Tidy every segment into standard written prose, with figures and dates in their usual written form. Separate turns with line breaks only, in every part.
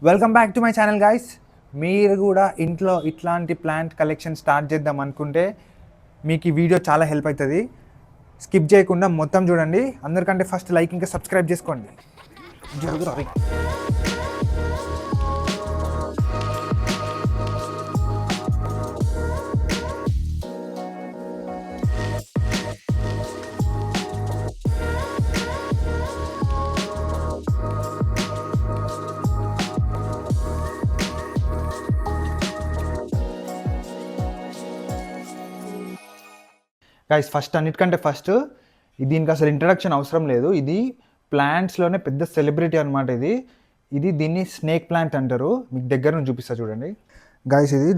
Welcome back to my channel guys. మీరు కూడా ఇంట్లో ఇట్లాంటి ప్లాంట్ కలెక్షన్ స్టార్ట్ చేద్దాం అనుకుంటే మీకు ఈ వీడియో చాలా హెల్ప్ అవుతుంది. స్కిప్ చేయకుండా మొత్తం చూడండి. అందరికంటే ఫస్ట్ లైక్ ఇంకా సబ్స్క్రైబ్ చేసుకోండి. గైస్ అన్నిటికంటే ఫస్ట్ దీనికి అసలు ఇంట్రడక్షన్ అవసరం లేదు. ఇది ప్లాంట్స్లోనే పెద్ద సెలబ్రిటీ అనమాట. దీన్ని స్నేక్ ప్లాంట్ అంటారు. మీకు దగ్గర నుంచి చూపిస్తా చూడండి గైస్. ఇది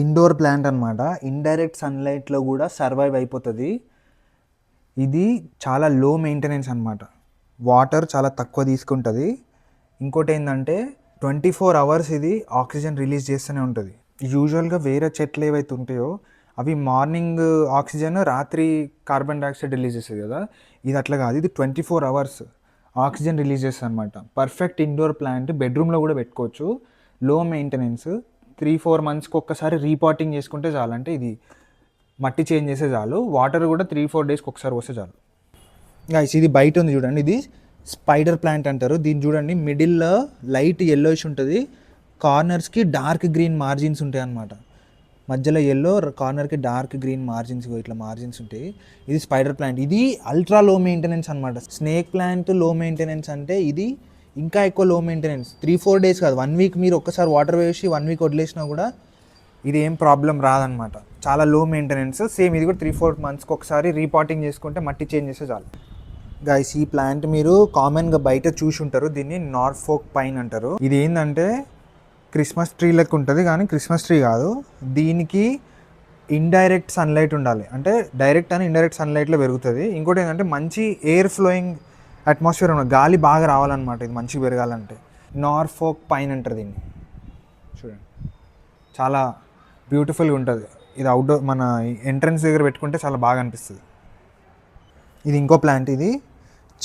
ఇండోర్ ప్లాంట్ అనమాట. ఇండైరెక్ట్ సన్లైట్లో కూడా సర్వైవ్ అయిపోతుంది. ఇది చాలా లో మెయింటెనెన్స్ అనమాట. వాటర్ చాలా తక్కువ తీసుకుంటుంది. ఇంకోటి ఏంటంటే 24 hours ఇది ఆక్సిజన్ రిలీజ్ చేస్తూనే ఉంటుంది. యూజువల్గా వేరే చెట్లు ఏవైతే ఉంటాయో అవి మార్నింగ్ ఆక్సిజన్, రాత్రి కార్బన్ డైఆక్సైడ్ రిలీజ్ చేస్తుంది కదా. ఇది అట్లా కాదు. ఇది 24 hours ఆక్సిజన్ రిలీజ్ చేస్తుంది అనమాట. Perfect indoor plant. బెడ్రూమ్లో కూడా పెట్టుకోవచ్చు. లో మెయింటెనెన్స్. 3-4 monthsకి ఒక్కసారి రీపాటింగ్ చేసుకుంటే చాలు. అంటే ఇది మట్టి చేంజ్ చేస్తే చాలు. వాటర్ కూడా 3-4 daysకి ఒకసారి వస్తే చాలు. గైస్ ఇది బయట ఉంది చూడండి. ఇది స్పైడర్ ప్లాంట్ అంటారు. దీన్ని చూడండి, మిడిల్లో లైట్ yellowish ఉంటుంది. కార్నర్స్కి డార్క్ గ్రీన్ మార్జిన్స్ ఉంటాయి అన్నమాట. మధ్యలో ఎల్లో, కార్నర్కి డార్క్ గ్రీన్ మార్జిన్స్, ఇట్లా మార్జిన్స్ ఉంటాయి. ఇది స్పైడర్ ప్లాంట్. ఇది అల్ట్రా లో మెయింటెనెన్స్ అనమాట. స్నేక్ ప్లాంట్ లో మెయింటెనెన్స్ అంటే ఇది ఇంకా ఎక్కువ లో మెయింటెనెన్స్. 3-4 days కాదు, 1 week మీరు ఒక్కసారి వాటర్ వేసి 1 week వదిలేసినా కూడా ఇది ఏం ప్రాబ్లం రాదనమాట. చాలా లో మెయింటెనెన్స్. సేమ్ ఇది కూడా 3-4 monthsకి ఒకసారి రీపాటింగ్ చేసుకుంటే మట్టి చేంజ్ చేస్తే చాలు. గైస్ ఈ ప్లాంట్ మీరు కామన్గా బయట చూసి ఉంటారు. దీన్ని నార్ఫోక్ పైన్ అంటారు. ఇది ఏంటంటే క్రిస్మస్ ట్రీ లెక్క ఉంటుంది, కానీ క్రిస్మస్ ట్రీ కాదు. దీనికి ఇండైరెక్ట్ సన్లైట్ ఉండాలి. అంటే డైరెక్ట్ అని ఇండైరెక్ట్ సన్లైట్లో పెరుగుతుంది. ఇంకోటి ఏంటంటే మంచి ఎయిర్ ఫ్లోయింగ్ అట్మాస్ఫియర్ ఉండాలి. గాలి బాగా రావాలన్నమాట ఇది మంచిగా పెరగాలంటే. నార్ఫోక్ పైన్ అంటారు దీన్ని. చూడండి చాలా బ్యూటిఫుల్గా ఉంటుంది. ఇది అవుట్డోర్ మన ఎంట్రన్స్ దగ్గర పెట్టుకుంటే చాలా బాగా అనిపిస్తుంది. ఇది ఇంకో ప్లాంట్. ఇది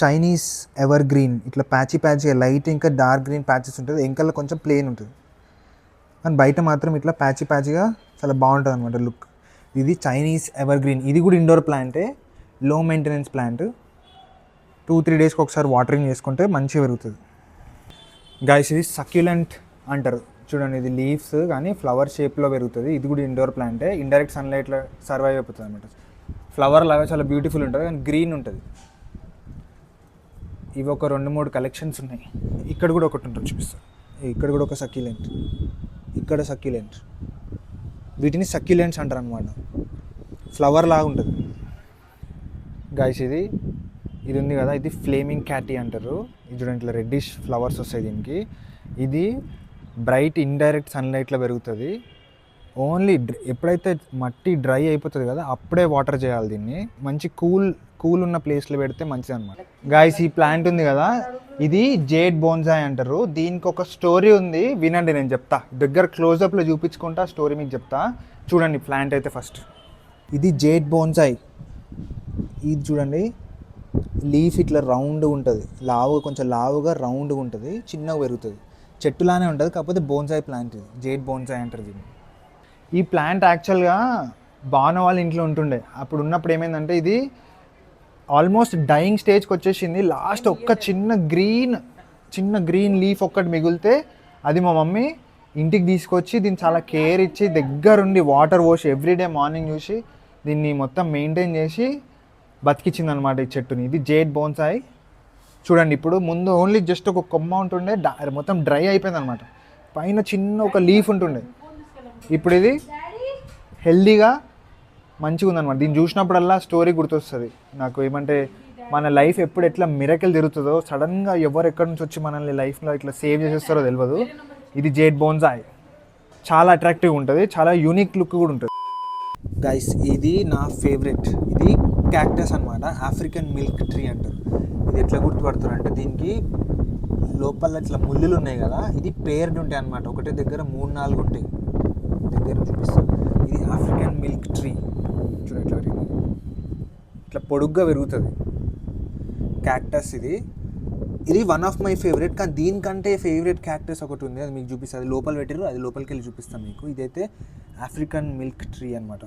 చైనీస్ ఎవర్ గ్రీన్. ఇట్లా ప్యాచీగా లైట్ ఇంకా డార్క్ గ్రీన్ ప్యాచెస్ ఉంటుంది. వెంకల్లో కొంచెం ప్లెయిన్ ఉంటుంది, కానీ బయట మాత్రం ఇట్లా ప్యాచీగా చాలా బాగుంటుంది అనమాట లుక్. ఇది చైనీస్ ఎవర్ గ్రీన్. ఇది కూడా ఇండోర్ ప్లాంటే, లో మెయింటెనెన్స్ ప్లాంట్. 2-3 daysకి ఒకసారి వాటరింగ్ చేసుకుంటే మంచిగా పెరుగుతుంది. గైస్ ఇది సక్యులెంట్ అంటారు. చూడండి, ఇది లీవ్స్ కానీ ఫ్లవర్ షేప్లో పెరుగుతుంది. ఇది కూడా ఇండోర్ ప్లాంటే. ఇండైరెక్ట్ సన్లైట్లో సర్వైవ్ అయిపోతుంది అనమాట. ఫ్లవర్ లాగా చాలా బ్యూటిఫుల్ ఉంటుంది, కానీ గ్రీన్ ఉంటుంది. ఇవి ఒక 2-3 కలెక్షన్స్ ఉన్నాయి. ఇక్కడ కూడా ఒకటి ఉంటుంది, చూపిస్తాను. ఇక్కడ కూడా ఒక సక్యులెంట్, ఇక్కడ సక్యులెంట్. వీటిని సక్యులెంట్స్ అంటారు అనమాట. ఫ్లవర్ లాగా ఉంటుంది. గైస్ ఇది ఉంది కదా, ఇది ఫ్లేమింగ్ క్యాటీ అంటారు. ఇది చూడండి, ఇట్లా రెడ్డిష్ ఫ్లవర్స్ వస్తాయి దీనికి. ఇది బ్రైట్ ఇండైరెక్ట్ సన్లైట్లో పెరుగుతుంది. ఓన్లీ ఎప్పుడైతే మట్టి డ్రై అయిపోతుంది కదా అప్పుడే వాటర్ చేయాలి దీన్ని. మంచి కూల్ ఉన్న ప్లేస్లో పెడితే మంచిది అనమాట. గాయస్ ఈ ప్లాంట్ ఉంది కదా, ఇది జేడ్ బోన్సాయ్ అంటారు. దీనికి ఒక స్టోరీ ఉంది, వినండి. నేను చెప్తా, దగ్గర క్లోజప్లో చూపించుకుంటా స్టోరీ మీకు చెప్తా. చూడండి ప్లాంట్ అయితే ఫస్ట్. ఇది జేడ్ బోన్సాయ్. ఇది చూడండి, లీఫ్ ఇట్లా రౌండ్గా ఉంటుంది, కొంచెం లావుగా రౌండ్గా ఉంటుంది, చిన్నగా పెరుగుతుంది. చెట్టులానే ఉంటుంది, కాకపోతే బోన్సాయ్ ప్లాంట్. ఇది జేడ్ బోన్సాయ్ అంటారు దీన్ని. ఈ ప్లాంట్ యాక్చువల్గా భావన వాళ్ళ ఇంట్లో ఉంటుండే. అప్పుడు ఉన్నప్పుడు ఏమైందంటే ఇది ఆల్మోస్ట్ డైయింగ్ స్టేజ్కి వచ్చేసింది. లాస్ట్ ఒక్క చిన్న గ్రీన్ లీఫ్ ఒక్కటి మిగిలితే అది మా మమ్మీ ఇంటికి తీసుకొచ్చి దీన్ని చాలా కేర్ ఇచ్చి దగ్గరుండి వాటర్ పోసి ఎవ్రీడే మార్నింగ్ చూసి దీన్ని మొత్తం మెయింటైన్ చేసి బతికిచ్చింది అనమాట ఈ చెట్టుని. ఇది జేడ్ బోన్సాయ్. చూడండి, ఇప్పుడు ముందు ఓన్లీ జస్ట్ ఒక కొమ్మ ఉంటుండే, మొత్తం డ్రై అయిపోయింది అనమాట. పైన చిన్న ఒక లీఫ్ ఉంటుండే. ఇప్పుడు ఇది హెల్దీగా మంచిగా ఉందన్నమాట. దీన్ని చూసినప్పుడల్లా స్టోరీ గుర్తొస్తుంది నాకు. ఏమంటే మన లైఫ్ ఎప్పుడు ఎట్లా మిరకల్ తిరుగుతుందో, సడన్గా ఎవరు ఎక్కడి నుంచి వచ్చి మనల్ని లైఫ్లో ఇట్లా సేవ్ చేసేస్తారో తెలియదు. ఇది జేడ్ బోన్సాయ్. చాలా అట్రాక్టివ్గా ఉంటుంది, చాలా యూనిక్ లుక్ కూడా ఉంటుంది. గైస్ ఇది నా ఫేవరెట్. ఇది క్యాక్టస్ అనమాట. ఆఫ్రికన్ మిల్క్ ట్రీ అంటారు. ఇది ఎట్లా గుర్తుపడతారు అంటే దీనికి లోపల ఇట్లా ముళ్ళులు ఉన్నాయి కదా, ఇది పేర్డ్ ఉంటాయి అనమాట. ఒకటే దగ్గర 3-4 ఉంటాయి. దగ్గర చూపిస్తాను. ఇది ఆఫ్రికన్ మిల్క్ ట్రీ. చూడండి ఇట్లా పొడుగ్గా పెరుగుతుంది క్యాక్టస్. ఇది ఇది వన్ ఆఫ్ మై ఫేవరెట్, కానీ దీనికంటే ఫేవరెట్ క్యాక్టస్ ఒకటి ఉంది, అది మీకు చూపిస్తుంది. అది లోపల పెట్టారు, అది లోపలికి వెళ్ళి చూపిస్తాను మీకు. ఇదైతే ఆఫ్రికన్ మిల్క్ ట్రీ అనమాట.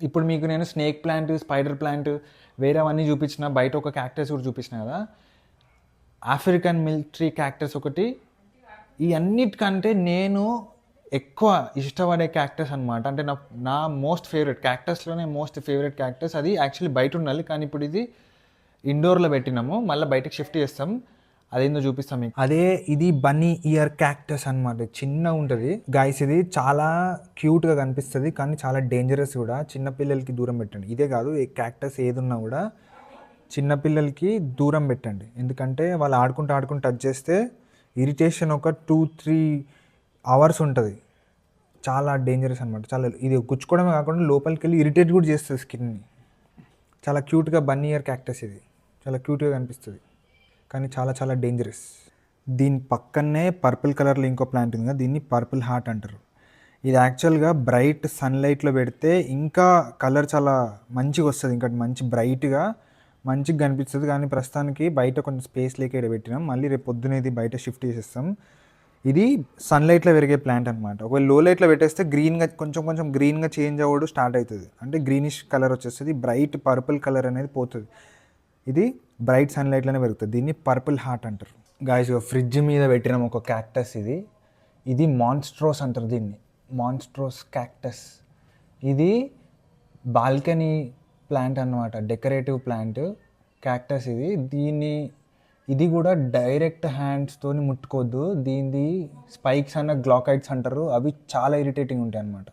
ఇప్పుడు మీకు నేను స్నేక్ ప్లాంట్, స్పైడర్ ప్లాంట్, వేరేవన్నీ చూపించిన, బయట ఒక క్యాక్టస్ కూడా చూపించిన కదా. ఆఫ్రికన్ మిల్క్ ట్రీ క్యాక్టస్ ఒకటి. ఈ అన్నిటికంటే నేను ఎక్కువ ఇష్టపడే క్యాక్టస్ అనమాట. అంటే నా మోస్ట్ ఫేవరెట్ క్యాక్టస్లోనే మోస్ట్ ఫేవరెట్ క్యాక్టస్. అది యాక్చువల్లీ బయట ఉండాలి, కానీ ఇప్పుడు ఇది ఇండోర్లో పెట్టినాము, మళ్ళీ బయటకు షిఫ్ట్ చేస్తాం. అదేందో చూపిస్తాం మీకు. అదే ఇది బన్నీ ఇయర్ క్యాక్టస్ అనమాట. చిన్నగా ఉంటుంది గాయస్. ఇది చాలా క్యూట్గా కనిపిస్తుంది, కానీ చాలా డేంజరస్ కూడా. చిన్నపిల్లలకి దూరం పెట్టండి. ఇదే కాదు, ఏ క్యాక్టస్ ఏది ఉన్నా కూడా చిన్నపిల్లలకి దూరం పెట్టండి. ఎందుకంటే వాళ్ళు ఆడుకుంటూ టచ్ చేస్తే ఇరిటేషన్ ఒక 2-3 అవర్స్ ఉంటుంది. చాలా డేంజరస్ అనమాట. చాలా ఇది గుచ్చుకోవడమే కాకుండా లోపలికి వెళ్ళి ఇరిటేట్ కూడా చేస్తుంది స్కిన్ని. చాలా క్యూట్గా బన్నీ ఇయర్ క్యాక్టస్. ఇది చాలా క్యూట్గా కనిపిస్తుంది, కానీ చాలా చాలా డేంజరస్. దీని పక్కనే పర్పుల్ కలర్లో ఇంకో ప్లాంట్ ఉంది కదా, దీన్ని పర్పుల్ హార్ట్ అంటారు. ఇది యాక్చువల్గా బ్రైట్ సన్లైట్లో పెడితే ఇంకా కలర్ చాలా మంచిగా వస్తుంది, ఇంకా మంచి బ్రైట్గా మంచిగా కనిపిస్తుంది. కానీ ప్రస్తుతానికి బయట కొంచెం స్పేస్ లేక ఇక్కడ పెట్టినాం. మళ్ళీ రేపు పొద్దున ఇది బయట షిఫ్ట్ చేసేస్తాం. ఇది సన్లైట్లో పెరిగే ప్లాంట్ అనమాట. ఒకవేళ లో లైట్లో పెట్టేస్తే గ్రీన్గా కొంచెం గ్రీన్గా చేంజ్ అవ్వడం స్టార్ట్ అవుతుంది. అంటే గ్రీనిష్ కలర్ వచ్చేస్తుంది, బ్రైట్ పర్పుల్ కలర్ అనేది పోతుంది. ఇది బ్రైట్ సన్లైట్లోనే పెరుగుతుంది. దీన్ని పర్పుల్ హార్ట్ అంటారు. గాయస్ ఫ్రిడ్జ్ మీద పెట్టినాం ఒక క్యాక్టస్. ఇది మాన్స్ట్రోస్ అంటారు దీన్ని, మాన్స్ట్రోస్ క్యాక్టస్. ఇది బాల్కనీ ప్లాంట్ అన్నమాట, డెకరేటివ్ ప్లాంట్ క్యాక్టస్. ఇది కూడా డైరెక్ట్ హ్యాండ్స్తో ముట్టుకోవద్దు. దీనిది స్పైక్స్ అన్న గ్లాకైట్స్ అంటారు, అవి చాలా ఇరిటేటింగ్ ఉంటాయి అనమాట.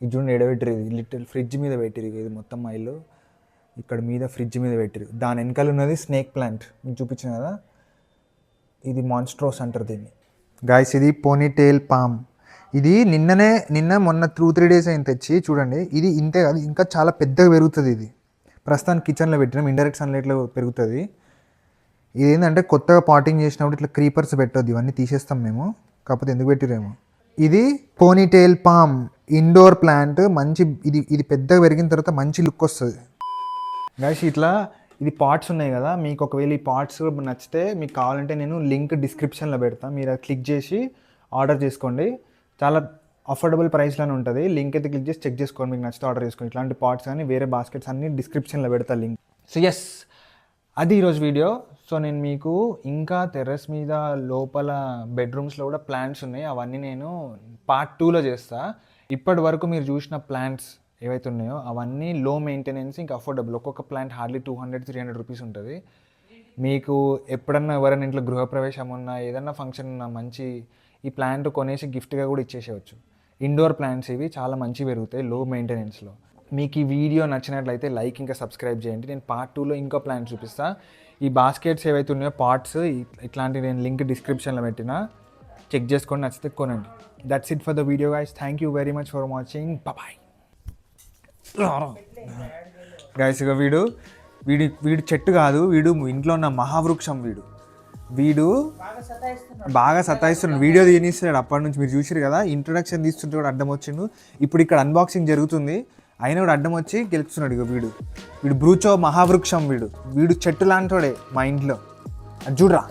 ఇది చూడండి ఎడబెట్టిరు, ఇది లిటిల్ ఫ్రిడ్జ్ మీద పెట్టిరు. ఇది మొత్తం మైలు ఇక్కడ మీద ఫ్రిడ్జ్ మీద పెట్టిరు. దాని వెనకాల ఉన్నది స్నేక్ ప్లాంట్ మీకు చూపించిన కదా, ఇది మాన్స్ట్రోస్ అంటారు దీన్ని. గాయస్ ఇది పోనీటెయిల్ పామ్. ఇది మొన్న 2-3 డేస్ అయింది తెచ్చి. చూడండి ఇది ఇంతే కాదు, ఇంకా చాలా పెద్దగా పెరుగుతుంది. ఇది ప్రస్తుతానికి కిచెన్లో పెట్టినాం, ఇండైరెక్ట్ సన్లైట్లో పెరుగుతుంది. ఇది ఏంటంటే కొత్తగా పాటింగ్ చేసినప్పుడు ఇట్లా క్రీపర్స్ పెట్టొద్దు, ఇవన్నీ తీసేస్తాం మేము. కాకపోతే ఎందుకు పెట్టిరేమో. ఇది పోనీటెయిల్ పామ్ ఇండోర్ ప్లాంట్. మంచి ఇది పెద్దగా పెరిగిన తర్వాత మంచి లుక్ వస్తుంది. గైస్ ఇది పాట్స్ ఉన్నాయి కదా, మీకు ఒకవేళ ఈ పాట్స్ నచ్చితే మీకు కావాలంటే నేను లింక్ డిస్క్రిప్షన్లో పెడతాను, మీరు అది క్లిక్ చేసి ఆర్డర్ చేసుకోండి. చాలా అఫోర్డబుల్ ప్రైస్లోనే ఉంటుంది. లింక్ అయితే క్లిక్ చేసి చెక్ చేసుకోండి, మీకు నచ్చితే ఆర్డర్ చేసుకోండి. ఇట్లాంటి పాట్స్ కానీ వేరే బాస్కెట్స్ అన్ని డిస్క్రిప్షన్లో పెడతా లింక్. సో ఎస్, అది ఈరోజు వీడియో. సో నేను మీకు ఇంకా టెర్రస్ మీద లోపల బెడ్రూమ్స్లో కూడా ప్లాంట్స్ ఉన్నాయి, అవన్నీ నేను పార్ట్ 2లో చేస్తా. ఇప్పటి వరకు మీరు చూసిన ప్లాంట్స్ ఏవైతే ఉన్నాయో అవన్నీ లో మెయింటెనెన్స్, ఇంకా అఫోర్డబుల్. ఒక్కొక్క ప్లాంట్ హార్డ్లీ 200-300 రూపీస్ ఉంటుంది. మీకు ఎప్పుడన్నా ఎవరైనా ఇంట్లో గృహప్రవేశం ఉన్నా, ఏదన్నా ఫంక్షన్ ఉన్నా, మంచి ఈ ప్లాంట్ కొనేసి గిఫ్ట్గా కూడా ఇచ్చేసేయచ్చు. ఇండోర్ ప్లాంట్స్ ఇవి చాలా మంచి పెరుగుతాయి లో మెయింటెనెన్స్లో. మీకు ఈ వీడియో నచ్చినట్లయితే లైక్ ఇంకా సబ్స్క్రైబ్ చేయండి. నేను పార్ట్ 2లో ఇంకో ప్లాంట్ చూపిస్తాను. ఈ బాస్కెట్స్ ఏవైతే ఉన్నాయో పార్ట్స్ ఇట్లాంటివి నేను లింక్ డిస్క్రిప్షన్లో పెట్టినా, చెక్ చేసుకొని నచ్చితే కొనండి. That's it for the video guys. Thank you very much for watching. Bye guys. ఇక వీడు చెట్టు కాదు, వీడు ఇంట్లో ఉన్న మహావృక్షం. వీడు బాగా సతాయిస్తున్నాడు, వీడియో తీనిస్తున్నాడు అప్పటి నుంచి. మీరు చూసారు కదా, ఇంట్రొడక్షన్ తీస్తుంటే కూడా అడ్డం వచ్చిండు. ఇప్పుడు ఇక్కడ అన్బాక్సింగ్ జరుగుతుంది, అయినా కూడా అడ్డం వచ్చి గెలుపుతున్నాడు. ఇక వీడు బ్రూచో మహావృక్షం. వీడు చెట్టు లాంటోడే మా ఇంట్లో. అది చూడరా.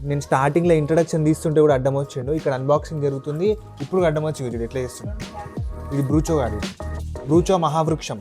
నేను స్టార్టింగ్లో ఇంట్రొడక్షన్ తీస్తుంటే కూడా అడ్డం వచ్చిండు. ఇక్కడ అన్బాక్సింగ్ జరుగుతుంది, ఇప్పుడు అడ్డం వచ్చి వీడు ఎట్లా చేస్తున్నాడు. ఇది బ్రూచో కాదు, బ్రూచో మహావృక్షం.